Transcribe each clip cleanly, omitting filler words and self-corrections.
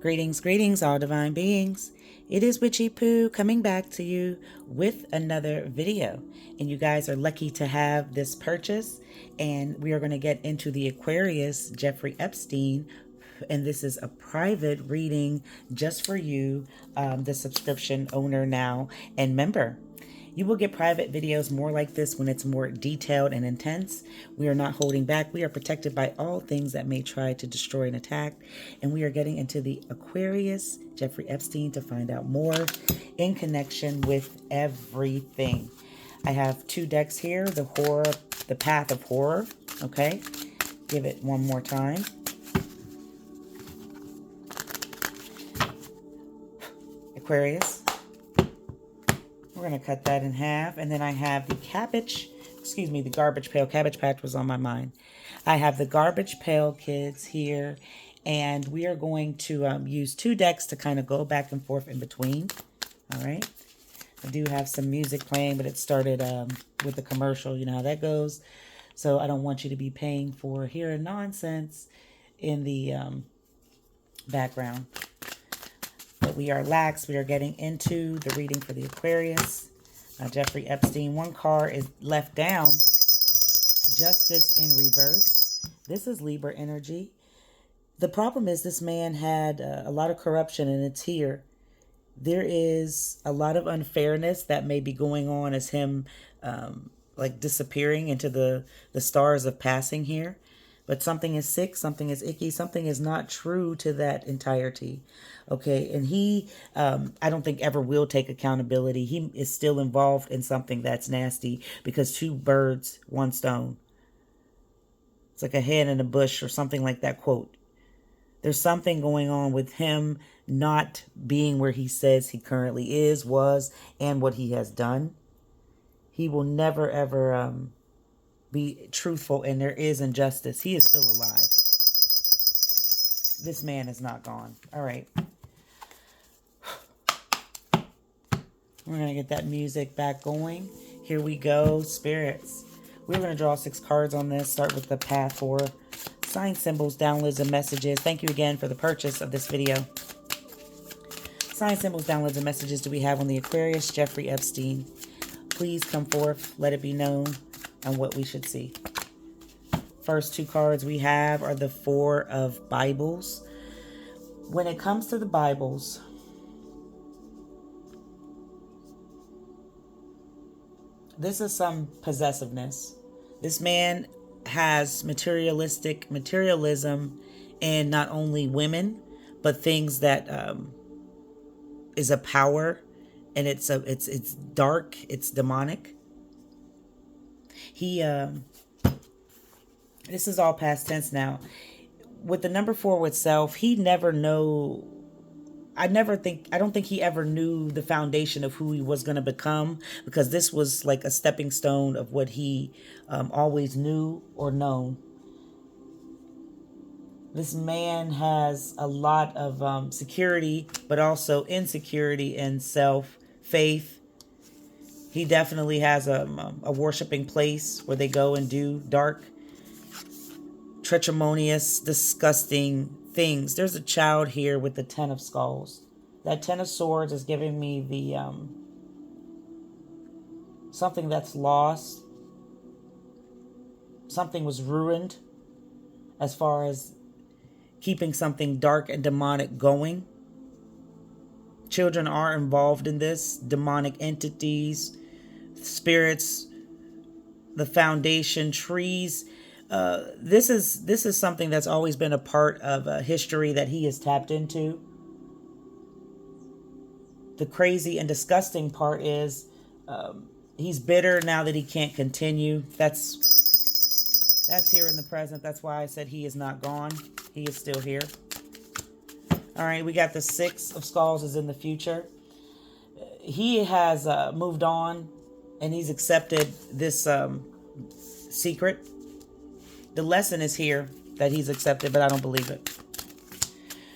Greetings, greetings, all divine beings. It is WitchyPoo coming back to you with another video. And you guys are lucky to have this purchase. And we are going to get into the Aquarius, Jeffrey Epstein. And this is a private reading just for you, the subscription owner now and member. You will get private videos more like this when it's more detailed and intense. We are not holding back. We are protected by all things that may try to destroy and attack. And we are getting into the Aquarius, Jeffrey Epstein, to find out more in connection with everything. I have two decks here, the horror, the path of horror. Okay, give it one more time. Aquarius. We're going to cut that in half. And then I have the the garbage pail. Cabbage Patch was on my mind. I have the Garbage Pail Kids here. And we are going to use two decks to kind of go back and forth in between. All right. I do have some music playing, but it started with the commercial. You know how that goes. So I don't want you to be paying for hearing nonsense in the background. But we are lax. We are getting into the reading for the Aquarius. Jeffrey Epstein. One card is left down. Justice in reverse. This is Libra energy. The problem is this man had a lot of corruption, and it's here. There is a lot of unfairness that may be going on as him like disappearing into the stars of passing here. But something is sick, something is icky, something is not true to that entirety. Okay, and he, I don't think ever will take accountability. He is still involved in something that's nasty because two birds, one stone. It's like a hen in a bush or something like that quote. There's something going on with him not being where he says he currently is, was, and what he has done. He will never, ever be truthful, and there is injustice. He is still alive. This man is not gone. All right. We're going to get that music back going. Here we go, spirits. We're going to draw 6 cards on this. Start with the path for sign symbols, downloads, and messages. Thank you again for the purchase of this video. Sign symbols, downloads, and messages do we have on the Aquarius, Jeffrey Epstein. Please come forth. Let it be known on what we should see. First 2 cards we have are the 4 of Bibles. When it comes to the Bibles, this is some possessiveness. This man has materialism in not only women, but things that is a power, and it's dark, it's demonic. He this is all past tense now. With the number 4 itself, he never know. I don't think he ever knew the foundation of who he was going to become, because this was like a stepping stone of what he always knew or known. This man has a lot of security, but also insecurity in self, faith. He definitely has a worshiping place where they go and do dark, treacherous, disgusting things. There's a child here with the 10 of Skulls. That 10 of Swords is giving me the something that's lost. Something was ruined as far as keeping something dark and demonic going. Children are involved in this. Demonic entities, spirits, the foundation, trees. This is something that's always been a part of history that he has tapped into. The crazy and disgusting part is he's bitter now that he can't continue. That's here in the present. That's why I said he is not gone. He is still here. All right, we got the 6 of Skulls is in the future. He has moved on, and he's accepted this secret. The lesson is here that he's accepted, but I don't believe it.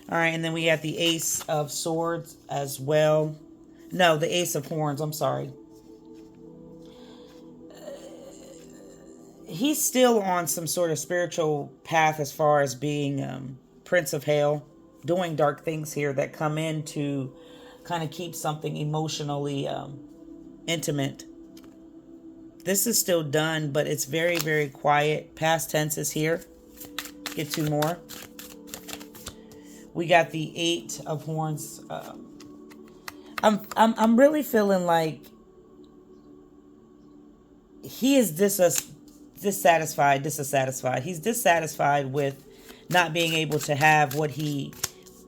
All right, and then we have the Ace of Swords as well. No, the Ace of Horns, I'm sorry. He's still on some sort of spiritual path as far as being Prince of Hell. doing dark things here that come in to kind of keep something emotionally intimate. This is still done, but it's very, very quiet. Past tense is here. Get two more. We got the 8 of Horns. I'm really feeling like he is dissatisfied. He's dissatisfied with not being able to have what he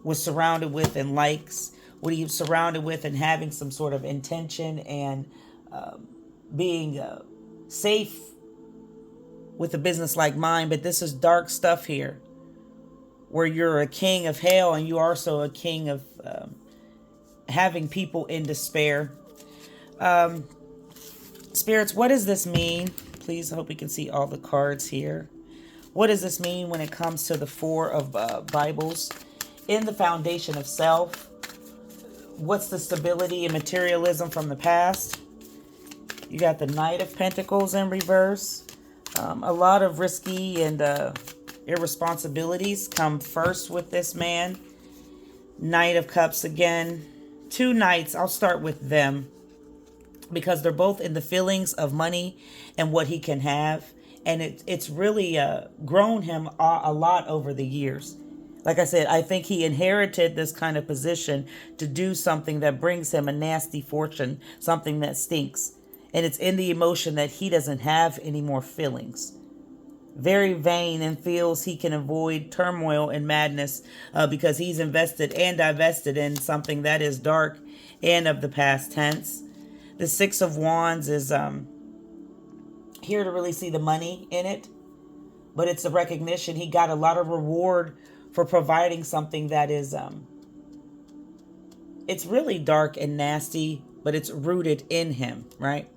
was surrounded with and likes, what he was surrounded with, and having some sort of intention and being safe with a business like mine. But this is dark stuff here, where you're a king of hell and you're also a king of having people in despair. Spirits, what does this mean? Please, I hope we can see all the cards here. What does this mean when it comes to the 4 of Bibles? In the foundation of self, what's the stability and materialism from the past? You got the Knight of Pentacles in reverse. A lot of risky and irresponsibilities come first with this man. Knight of Cups again. 2 knights. I'll start with them because they're both in the feelings of money and what he can have. And it's really grown him a lot over the years. Like I said, I think he inherited this kind of position to do something that brings him a nasty fortune, something that stinks. And it's in the emotion that he doesn't have any more feelings. Very vain and feels he can avoid turmoil and madness because he's invested and divested in something that is dark and of the past tense. The 6 of Wands is here to really see the money in it. But it's a recognition. He got a lot of reward for providing something that is, it's really dark and nasty, but it's rooted in him, right?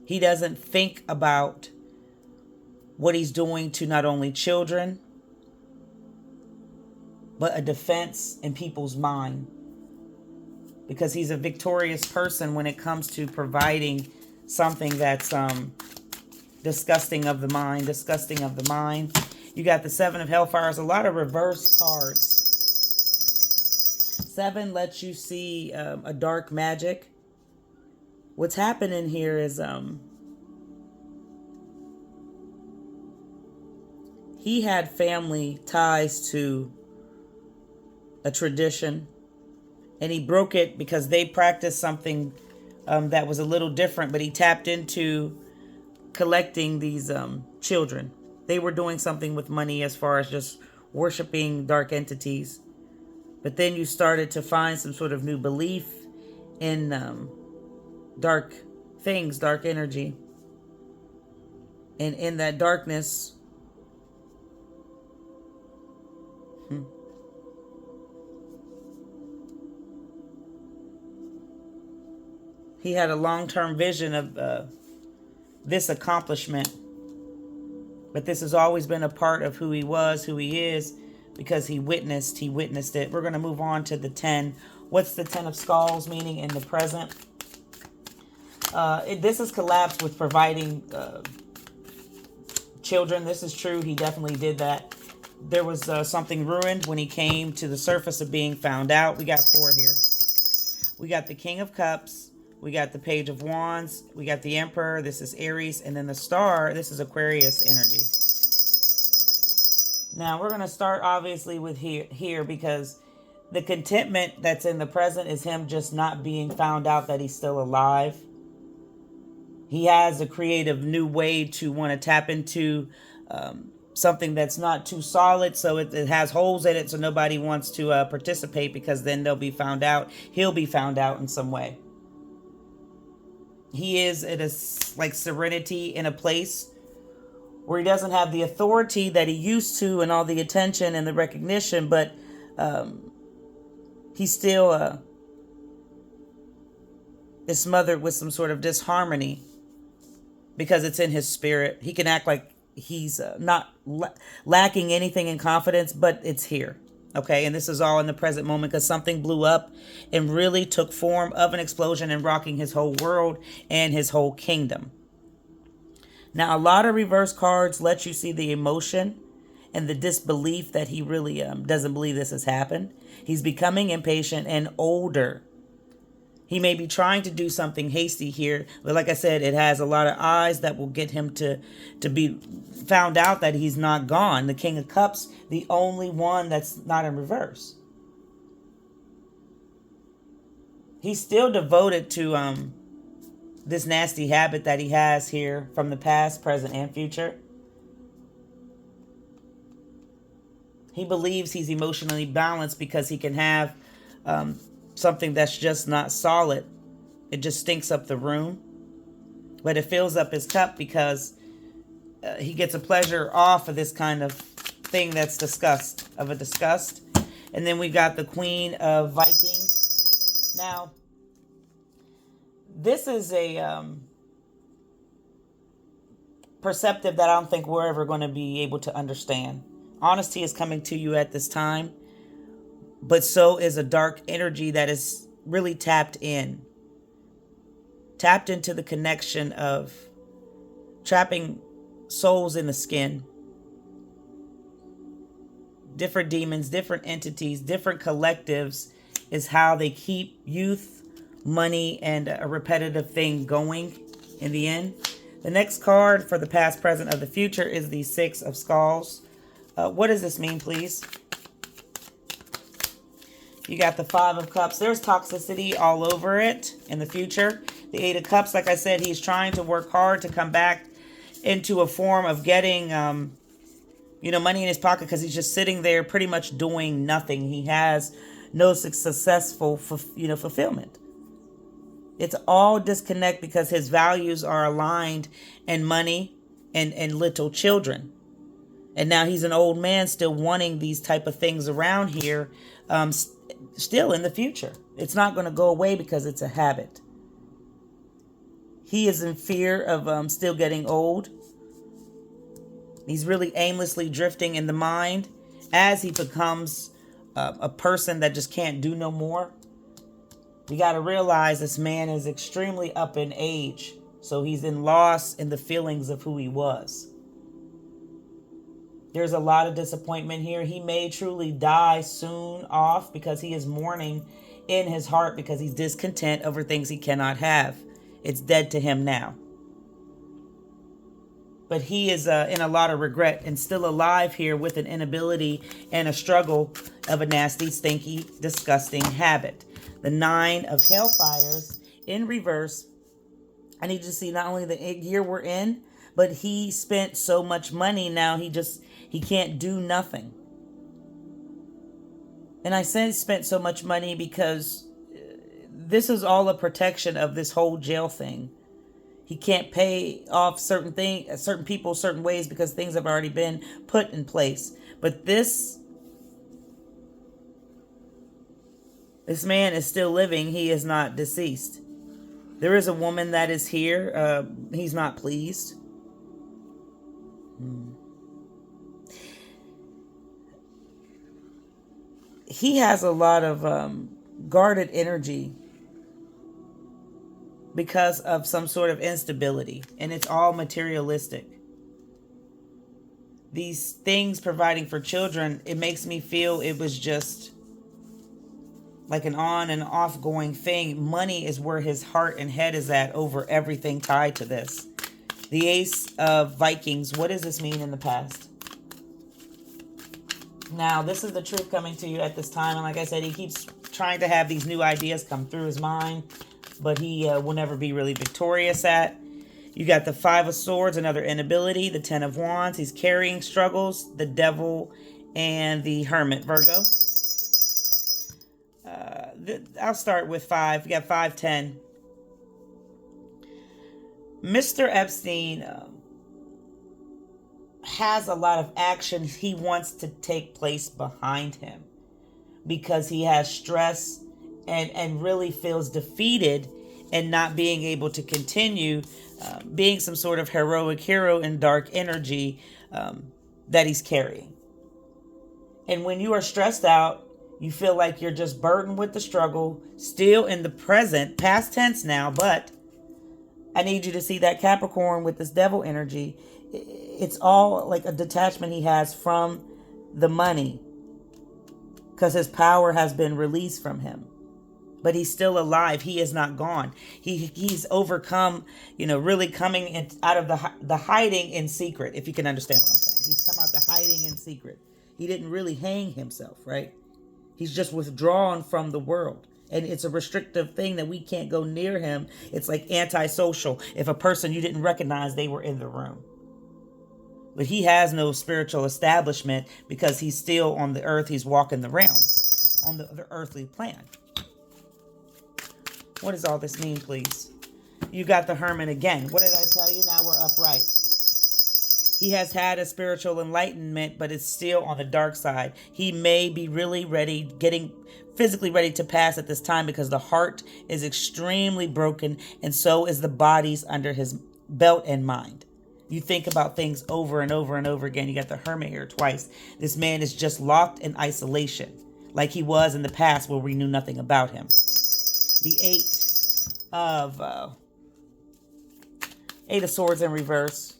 He doesn't think about what he's doing to not only children, but a defense in people's mind. Because he's a victorious person when it comes to providing something that's disgusting of the mind. You got the 7 of Hellfires, a lot of reverse cards. 7 lets you see a dark magic. What's happening here is he had family ties to a tradition, and he broke it because they practiced something that was a little different, but he tapped into collecting these children. They were doing something with money as far as just worshiping dark entities. But then you started to find some sort of new belief in dark things, dark energy. And in that darkness, he had a long-term vision of this accomplishment. But this has always been a part of who he was, who he is, because he witnessed it. We're going to move on to the 10. What's the 10 of Skulls meaning in the present? This has collapsed with providing children. This is true. He definitely did that. There was something ruined when he came to the surface of being found out. We got 4 here. We got the King of Cups. We got the Page of Wands. We got the Emperor. This is Aries. And then the Star. This is Aquarius energy. Now, we're going to start obviously with here because the contentment that's in the present is him just not being found out that he's still alive. He has a creative new way to want to tap into something that's not too solid, so it has holes in it, so nobody wants to participate because then they'll be found out. He'll be found out in some way. He is at a like serenity in a place where he doesn't have the authority that he used to and all the attention and the recognition, but he still is smothered with some sort of disharmony because it's in his spirit. He can act like he's not lacking anything in confidence, but it's here. Okay, and this is all in the present moment because something blew up and really took form of an explosion and rocking his whole world and his whole kingdom. Now, a lot of reverse cards let you see the emotion and the disbelief that he really doesn't believe this has happened. He's becoming impatient and older. He may be trying to do something hasty here, but like I said, it has a lot of eyes that will get him to be found out that he's not gone. The King of Cups, the only one that's not in reverse. He's still devoted to this nasty habit that he has here from the past, present, and future. He believes he's emotionally balanced because he can have something that's just not solid. It just stinks up the room. But it fills up his cup because he gets a pleasure off of this kind of thing that's disgust. And then we got the Queen of Vikings. Now, this is a perceptive that I don't think we're ever going to be able to understand. Honesty is coming to you at this time, but so is a dark energy that is really tapped into the connection of trapping souls in the skin. Different demons, different entities, different collectives is how they keep youth, money, and a repetitive thing going in the end. The next card for the past, present, of the future is the Six of Skulls. What does this mean, please? You got the Five of Cups. There's toxicity all over it in the future. The Eight of Cups, like I said, he's trying to work hard to come back into a form of getting, money in his pocket because he's just sitting there pretty much doing nothing. He has no successful, fulfillment. It's all disconnect because his values are aligned in money and little children. And now he's an old man still wanting these type of things around here, still in the future. It's not going to go away because it's a habit. He is in fear of still getting old. He's really aimlessly drifting in the mind as he becomes a person that just can't do no more. You got to realize this man is extremely up in age. So he's in loss in the feelings of who he was. There's a lot of disappointment here. He may truly die soon off because he is mourning in his heart because he's discontent over things he cannot have. It's dead to him now. But he is in a lot of regret and still alive here with an inability and a struggle of a nasty, stinky, disgusting habit. The Nine of Hellfires in reverse. I need you to see not only the year we're in, but he spent so much money now he can't do nothing. And I said spent so much money because this is all a protection of this whole jail thing. He can't pay off certain people, certain ways because things have already been put in place. But this man is still living. He is not deceased. There is a woman that is here. He's not pleased. He has a lot of guarded energy because of some sort of instability, and it's all materialistic. These things providing for children, it makes me feel it was just like an on and off going thing. Money is where his heart and head is at over everything tied to this. The Ace of Vikings. What does this mean in the past? Now, this is the truth coming to you at this time. And like I said, he keeps trying to have these new ideas come through his mind, but he will never be really victorious at. You got the Five of Swords, another inability. The Ten of Wands. He's carrying struggles. The Devil and the Hermit. Virgo. I'll start with 5. You got 5, 10. Mr. Epstein has a lot of actions he wants to take place behind him because he has stress and really feels defeated and not being able to continue being some sort of heroic hero in dark energy that he's carrying. And when you are stressed out, you feel like you're just burdened with the struggle, still in the present, past tense now, but I need you to see that Capricorn with this devil energy it's all like a detachment he has from the money, because his power has been released from him. But he's still alive. He is not gone. He's overcome, really coming out of the hiding in secret, if you can understand what I'm saying. He's come out the hiding in secret. He didn't really hang himself, right? He's just withdrawn from the world. And it's a restrictive thing that we can't go near him. It's like antisocial if a person you didn't recognize, they were in the room. But he has no spiritual establishment because he's still on the earth. He's walking the realm on the earthly plan. What does all this mean, please? You got the Hermit again. What did I tell you? Now we're upright. He has had a spiritual enlightenment, but it's still on the dark side. He may be really ready, getting physically ready to pass at this time, because the heart is extremely broken, and so is the bodies under his belt and mind. You think about things over and over and over again. You got the Hermit here twice. This man is just locked in isolation, like he was in the past where we knew nothing about him. The Eight of Swords in reverse.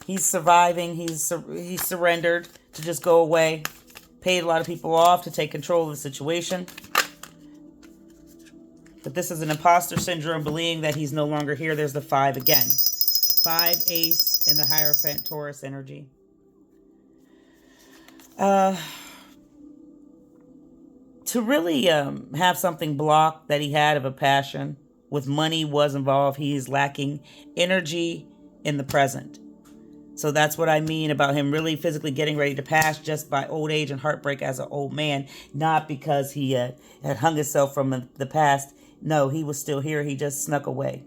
He's surviving. He's surrendered to just go away. Paid a lot of people off to take control of the situation. But this is an imposter syndrome, believing that he's no longer here. There's the 5 again. 5 Ace in the Hierophant Taurus energy. To really have something blocked that he had of a passion with money was involved, he is lacking energy in the present. So that's what I mean about him really physically getting ready to pass just by old age and heartbreak as an old man, not because he had hung himself from the past. No, he was still here. He just snuck away.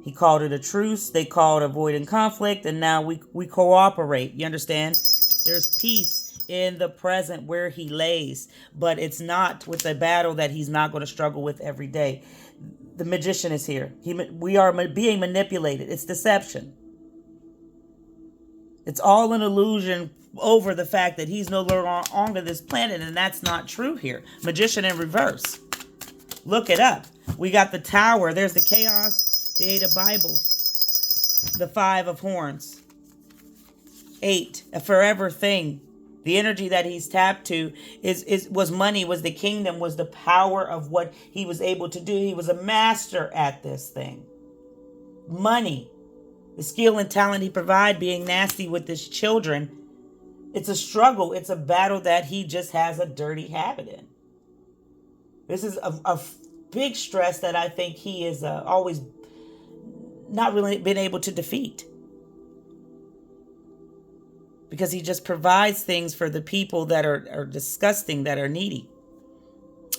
He called it a truce. They called avoiding conflict, and now we cooperate. You understand? There's peace in the present where he lays, but it's not with a battle that he's not going to struggle with every day. The Magician is here. We are being manipulated. It's deception. It's all an illusion over the fact that he's no longer on this planet, and that's not true here. Magician in reverse. Look it up. We got the Tower. There's the Chaos, the 8 of Bibles, the 5 of Horns. 8, a forever thing. The energy that he's tapped to was money, was the kingdom, was the power of what he was able to do. He was a master at this thing. Money. The skill and talent he provided, being nasty with his children. It's a struggle. It's a battle that he just has a dirty habit in. This is a big stress that I think he is always not really been able to defeat. Because he just provides things for the people that are disgusting, that are needy.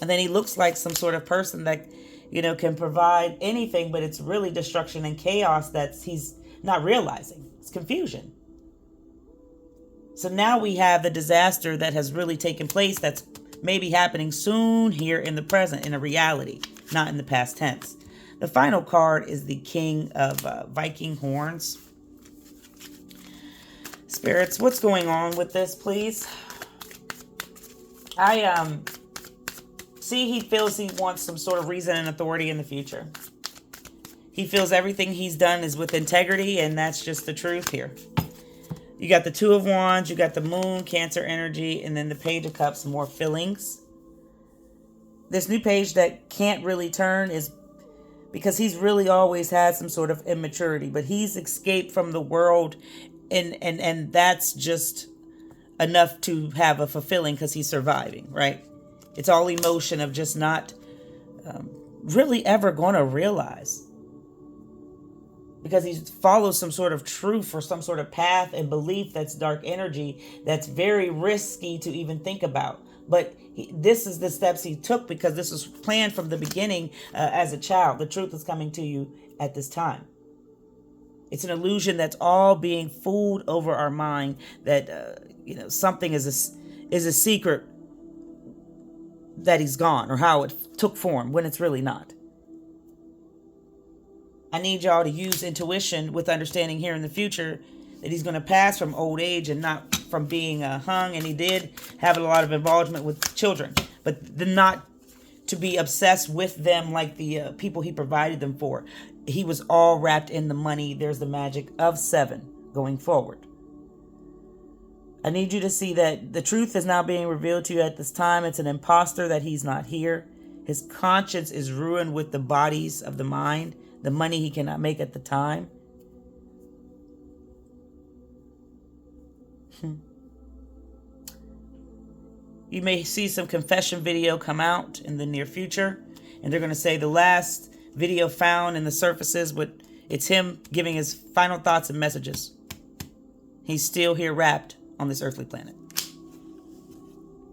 And then he looks like some sort of person that, can provide anything, but it's really destruction and chaos that he's not realizing. It's confusion. So now we have the disaster that has really taken place that's maybe happening soon here in the present, in a reality, not in the past tense. The final card is the King of Viking Horns. Spirits, what's going on with this, please? I see he feels he wants some sort of reason and authority in the future. He feels everything he's done is with integrity, and that's just the truth here. You got the 2 of Wands, you got the Moon, Cancer energy, and then the Page of Cups, more fillings. This new page that can't really turn is because he's really always had some sort of immaturity, but he's escaped from the world, and that's just enough to have a fulfilling because he's surviving, right? It's all emotion of just not really ever going to realize. Because he follows some sort of truth or some sort of path and belief that's dark energy that's very risky to even think about. But this is the steps he took because this was planned from the beginning as a child. The truth is coming to you at this time. It's an illusion that's all being fooled over our mind that, something is a secret that he's gone or how it took form when it's really not. I need y'all to use intuition with understanding here in the future that he's going to pass from old age and not from being hung. And he did have a lot of involvement with children, but not to be obsessed with them like the people he provided them for. he was all wrapped in the money. There's the magic of 7 going forward. I need you to see that the truth is now being revealed to you at this time. It's an imposter that he's not here. His conscience is ruined with the bodies of the mind, the money he cannot make at the time. You may see some confession video come out in the near future, and they're going to say the last video found in the surfaces, it's him giving his final thoughts and messages. He's still here wrapped on this earthly planet.